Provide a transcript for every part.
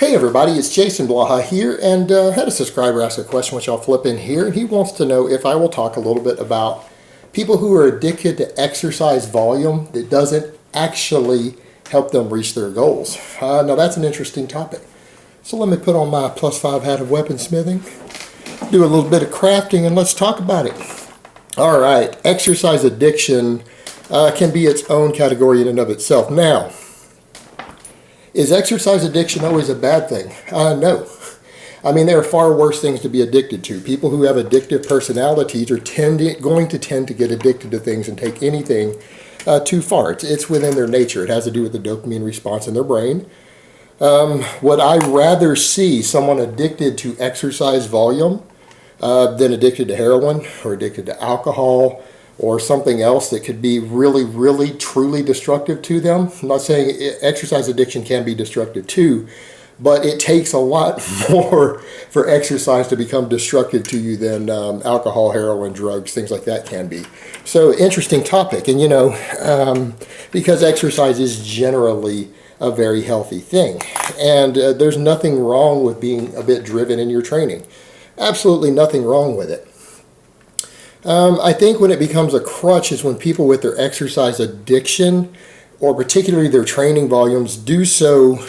Hey everybody, it's Jason Blaha here, and had a subscriber ask a question which I'll flip in here, and he wants to know if I will talk a little bit about people who are addicted to exercise volume that doesn't actually help them reach their goals. Now that's an interesting topic. So let me put on my +5 hat of weaponsmithing, do a little bit of crafting, and let's talk about it. All right, exercise addiction can be its own category in and of itself. Now, is exercise addiction always a bad thing? No. I mean, there are far worse things to be addicted to. People who have addictive personalities are going to tend to get addicted to things and take anything too far. It's within their nature. It has to do with the dopamine response in their brain. Would I rather see someone addicted to exercise volume than addicted to heroin or addicted to alcohol or something else that could be really, truly destructive to them? I'm not saying exercise addiction can be destructive too, but it takes a lot more for exercise to become destructive to you than alcohol, heroin, drugs, things like that can be. So interesting topic. And because exercise is generally a very healthy thing. And there's nothing wrong with being a bit driven in your training. Absolutely nothing wrong with it. I think when it becomes a crutch is when people with their exercise addiction, or particularly their training volumes, do so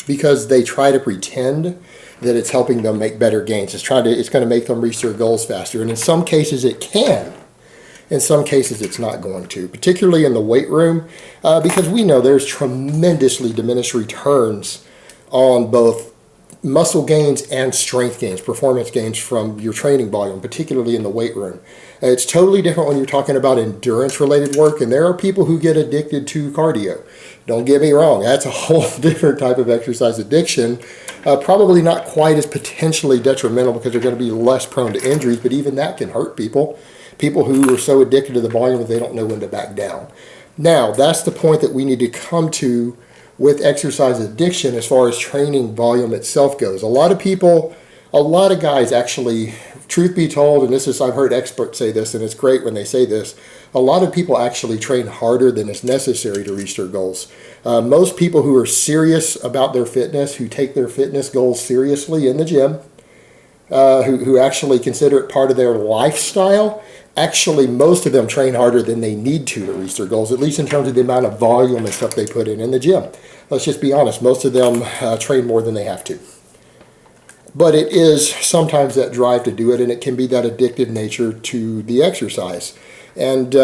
because they try to pretend that it's helping them make better gains. It's going to make them reach their goals faster. And in some cases it can. In some cases it's not going to, particularly in the weight room, because we know there's tremendously diminished returns on both muscle gains and strength gains, performance gains from your training volume, particularly in the weight room. It's totally different when you're talking about endurance-related work, and there are people who get addicted to cardio. Don't get me wrong, that's a whole different type of exercise addiction. Probably not quite as potentially detrimental because they're going to be less prone to injuries, but even that can hurt people. People who are so addicted to the volume that they don't know when to back down. Now, that's the point that we need to come to with exercise addiction as far as training volume itself goes. A lot of guys actually, truth be told, and I've heard experts say this, and it's great when they say this, a lot of people actually train harder than is necessary to reach their goals. Most people who are serious about their fitness, who take their fitness goals seriously in the gym, who actually consider it part of their lifestyle, actually most of them train harder than they need to reach their goals, at least in terms of the amount of volume and stuff they put in the gym. Let's just be honest, most of them train more than they have to. But it is sometimes that drive to do it, and it can be that addictive nature to the exercise. And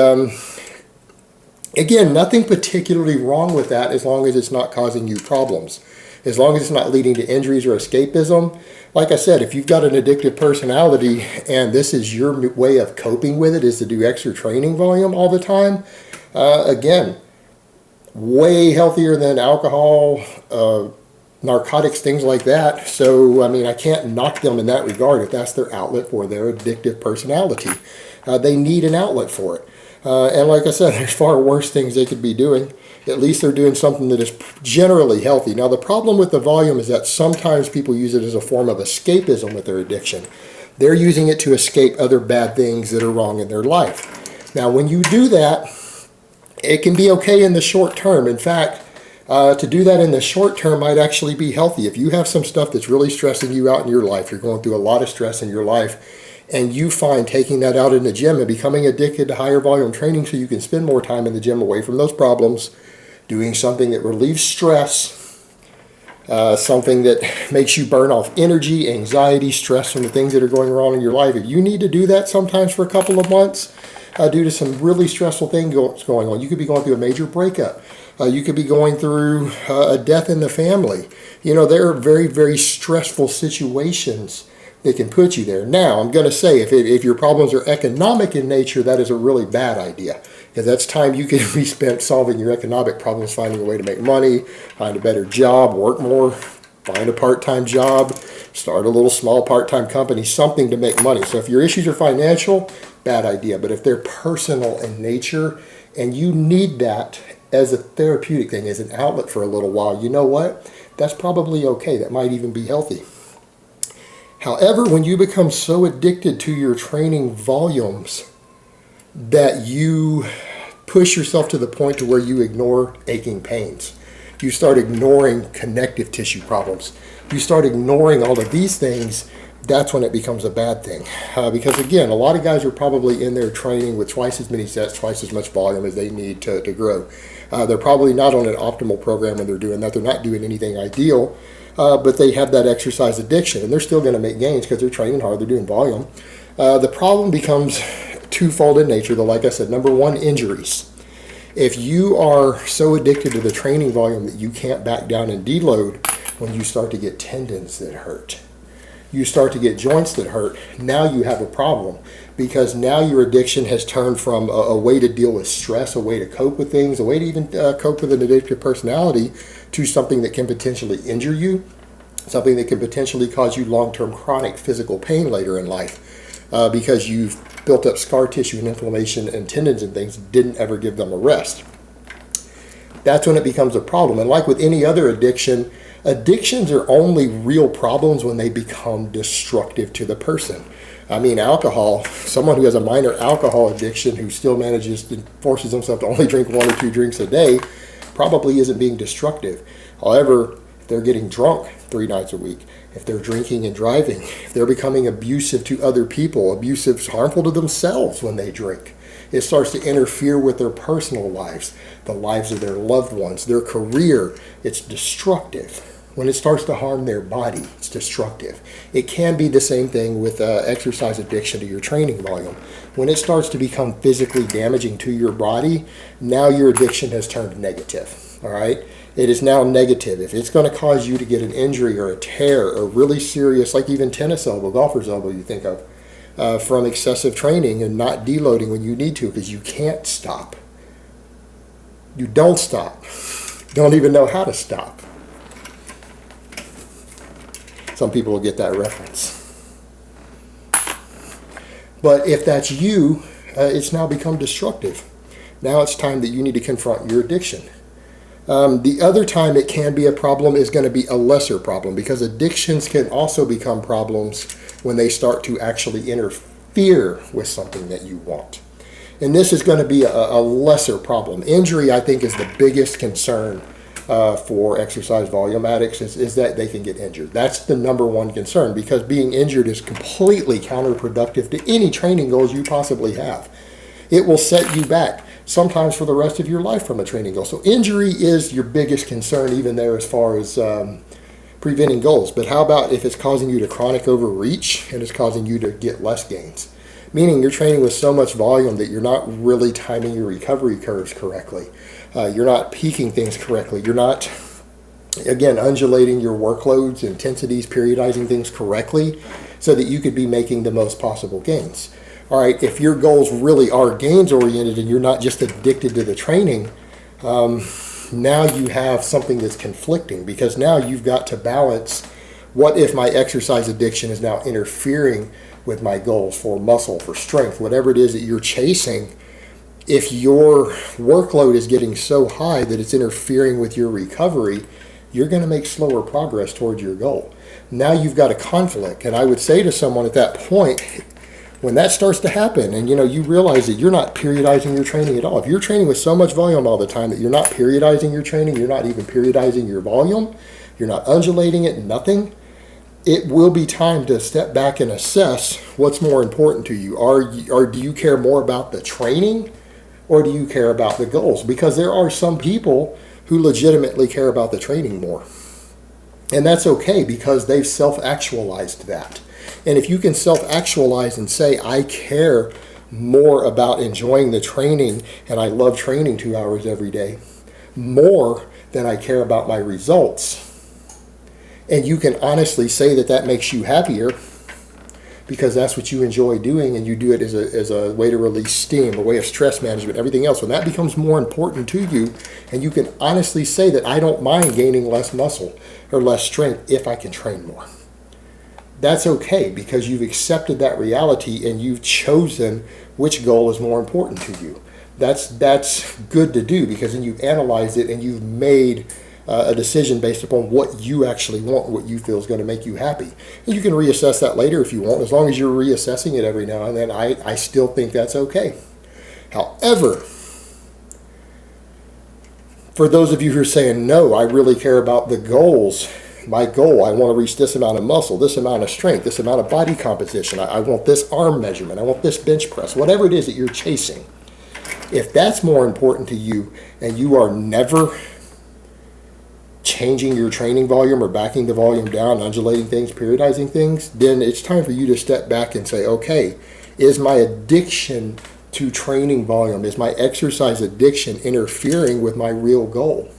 again, nothing particularly wrong with that as long as it's not causing you problems. As long as it's not leading to injuries or escapism. Like I said, if you've got an addictive personality and this is your way of coping with it is to do extra training volume all the time, again, way healthier than alcohol, narcotics, things like that. So, I mean, I can't knock them in that regard if that's their outlet for their addictive personality. They need an outlet for it. And like I said, there's far worse things they could be doing. At least they're doing something that is generally healthy. Now, the problem with the volume is that sometimes people use it as a form of escapism with their addiction. They're using it to escape other bad things that are wrong in their life. Now, when you do that, it can be okay in the short term. In fact, to do that in the short term might actually be healthy. If you have some stuff that's really stressing you out in your life, you're going through a lot of stress in your life, and you find taking that out in the gym and becoming addicted to higher volume training so you can spend more time in the gym away from those problems, doing something that relieves stress, something that makes you burn off energy, anxiety, stress from the things that are going wrong in your life. If you need to do that sometimes for a couple of months due to some really stressful things going on, you could be going through a major breakup. You could be going through a death in the family. There are very, very stressful situations that can put you there. Now, I'm going to say, if your problems are economic in nature, that is a really bad idea. Because that's time you could be spent solving your economic problems, finding a way to make money, find a better job, work more, find a part-time job, start a little small part-time company, something to make money. So if your issues are financial, bad idea. But if they're personal in nature and you need that as a therapeutic thing, as an outlet for a little while, you know what? That's probably okay. That might even be healthy. However, when you become so addicted to your training volumes that you push yourself to the point to where you ignore aching pains, You start ignoring connective tissue problems. You start ignoring all of these things. That's when it becomes a bad thing. Because again, a lot of guys are probably in there training with twice as many sets, twice as much volume as they need to grow. They're probably not on an optimal program when they're doing that. They're not doing anything ideal, but they have that exercise addiction, and they're still going to make gains because they're training hard, they're doing volume. The problem becomes twofold in nature, though. Like I said, number one, injuries. If you are so addicted to the training volume that you can't back down and deload, when you start to get tendons that hurt, you start to get joints that hurt, now you have a problem, because now your addiction has turned from a way to deal with stress, a way to cope with things, a way to even cope with an addictive personality, to something that can potentially injure you, something that can potentially cause you long-term chronic physical pain later in life, because you've built up scar tissue and inflammation and tendons and things, didn't ever give them a rest. That's when it becomes a problem. And like with any other addiction, addictions are only real problems when they become destructive to the person. I mean, alcohol, someone who has a minor alcohol addiction who still manages to forces himself to only drink 1 or 2 drinks a day probably isn't being destructive. However, if they're getting drunk 3 nights a week, if they're drinking and driving, if they're becoming abusive to other people, abusive, harmful to themselves when they drink, it starts to interfere with their personal lives, the lives of their loved ones, their career. It's destructive. When it starts to harm their body, it's destructive. It can be the same thing with exercise addiction to your training volume. When it starts to become physically damaging to your body, now your addiction has turned negative, all right? It is now negative. If it's going to cause you to get an injury or a tear or really serious, like even tennis elbow, golfer's elbow you think of, from excessive training and not deloading when you need to because you can't stop. You don't stop. You don't even know how to stop. Some people will get that reference. But if that's you, it's now become destructive. Now it's time that you need to confront your addiction. The other time it can be a problem is going to be a lesser problem, because addictions can also become problems when they start to actually interfere with something that you want. And this is going to be a lesser problem. Injury, I think, is the biggest concern for exercise volume addicts is that they can get injured. That's the number one concern, because being injured is completely counterproductive to any training goals you possibly have. It will set you back, sometimes for the rest of your life, from a training goal. So injury is your biggest concern, even there, as far as preventing goals. But how about if it's causing you to chronic overreach and it's causing you to get less gains? Meaning you're training with so much volume that you're not really timing your recovery curves correctly. You're not peaking things correctly. You're not, again, undulating your workloads, intensities, periodizing things correctly so that you could be making the most possible gains. All right, if your goals really are gains oriented and you're not just addicted to the training, now you have something that's conflicting, because now you've got to balance, what if my exercise addiction is now interfering with my goals for muscle, for strength, whatever it is that you're chasing. If your workload is getting so high that it's interfering with your recovery, you're going to make slower progress towards your goal. Now you've got a conflict. And I would say to someone at that point, when that starts to happen and you realize that you're not periodizing your training at all, if you're training with so much volume all the time that you're not periodizing your training, you're not even periodizing your volume, you're not undulating it, nothing, it will be time to step back and assess what's more important to you. Or do you care more about the training, or do you care about the goals? Because there are some people who legitimately care about the training more. And that's okay, because they've self-actualized that. And if you can self-actualize and say, I care more about enjoying the training, and I love training 2 hours every day, more than I care about my results, and you can honestly say that that makes you happier, because that's what you enjoy doing, and you do it as a way to release steam, a way of stress management, everything else. When that becomes more important to you, and you can honestly say that I don't mind gaining less muscle or less strength if I can train more. That's okay, because you've accepted that reality and you've chosen which goal is more important to you. That's good to do, because then you've analyzed it and you've made a decision based upon what you actually want, what you feel is going to make you happy. And you can reassess that later if you want. As long as you're reassessing it every now and then, I still think that's okay. However, For those of you who are saying, no, I really care about the goals. My goal, I want to reach this amount of muscle, this amount of strength, this amount of body composition. I want this arm measurement. I want this bench press, whatever it is that you're chasing. If that's more important to you and you are never changing your training volume or backing the volume down, undulating things, periodizing things, then it's time for you to step back and say, okay, is my addiction to training volume, is my exercise addiction interfering with my real goal?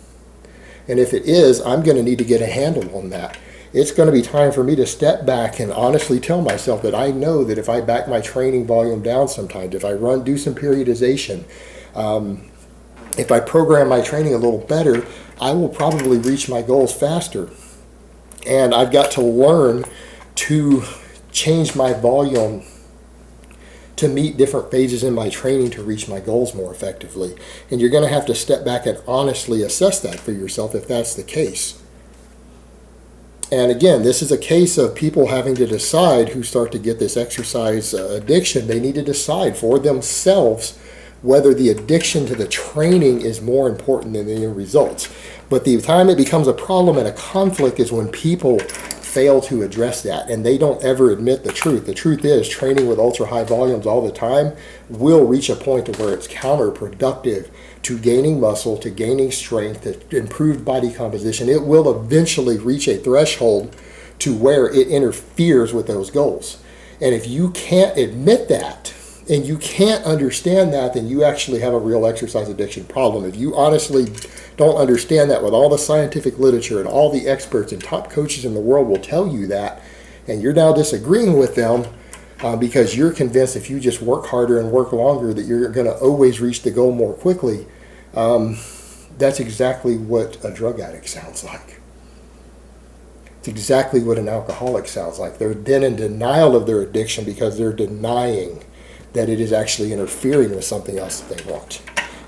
And if it is, I'm going to need to get a handle on that. It's going to be time for me to step back and honestly tell myself that I know that if I back my training volume down sometimes, if I do some periodization, if I program my training a little better, I will probably reach my goals faster. And I've got to learn to change my volume to meet different phases in my training to reach my goals more effectively. And you're going to have to step back and honestly assess that for yourself if that's the case. And again, this is a case of people having to decide who start to get this exercise addiction. They need to decide for themselves whether the addiction to the training is more important than the results. But the time it becomes a problem and a conflict is when people fail to address that, and they don't ever admit the truth. The truth is, training with ultra high volumes all the time will reach a point to where it's counterproductive to gaining muscle, to gaining strength, to improved body composition. It will eventually reach a threshold to where it interferes with those goals. And if you can't admit that, and you can't understand that, then you actually have a real exercise addiction problem. If you honestly don't understand that, with all the scientific literature and all the experts and top coaches in the world will tell you that, and you're now disagreeing with them because you're convinced if you just work harder and work longer that you're going to always reach the goal more quickly, that's exactly what a drug addict sounds like. It's exactly what an alcoholic sounds like. They're then in denial of their addiction because they're denying that it is actually interfering with something else that they want.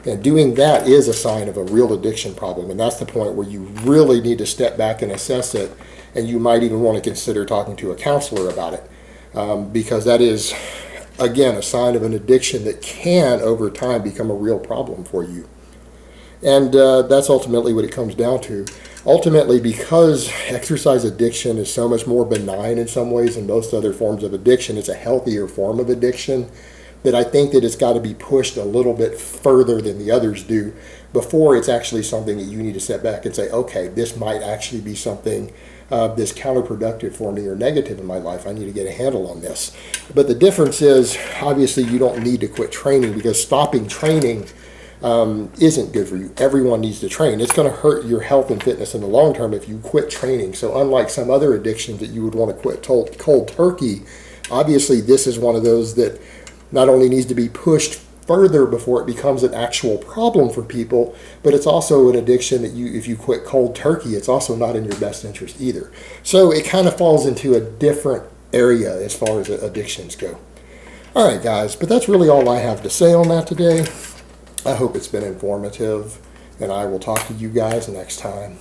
And doing that is a sign of a real addiction problem. And that's the point where you really need to step back and assess it. And you might even want to consider talking to a counselor about it. Because that is, again, a sign of an addiction that can, over time, become a real problem for you. And that's ultimately what it comes down to. Ultimately, because exercise addiction is so much more benign in some ways than most other forms of addiction, it's a healthier form of addiction, that I think that it's got to be pushed a little bit further than the others do before it's actually something that you need to step back and say, okay, this might actually be something that's counterproductive for me or negative in my life. I need to get a handle on this. But the difference is, obviously, you don't need to quit training, because stopping training isn't good for you. Everyone needs to train. It's going to hurt your health and fitness in the long term if you quit training. So unlike some other addictions that you would want to quit cold turkey, obviously this is one of those that not only needs to be pushed further before it becomes an actual problem for people, but it's also an addiction that if you quit cold turkey, it's also not in your best interest either. So it kind of falls into a different area as far as addictions go. All right, guys, but that's really all I have to say on that today. I hope it's been informative, and I will talk to you guys next time.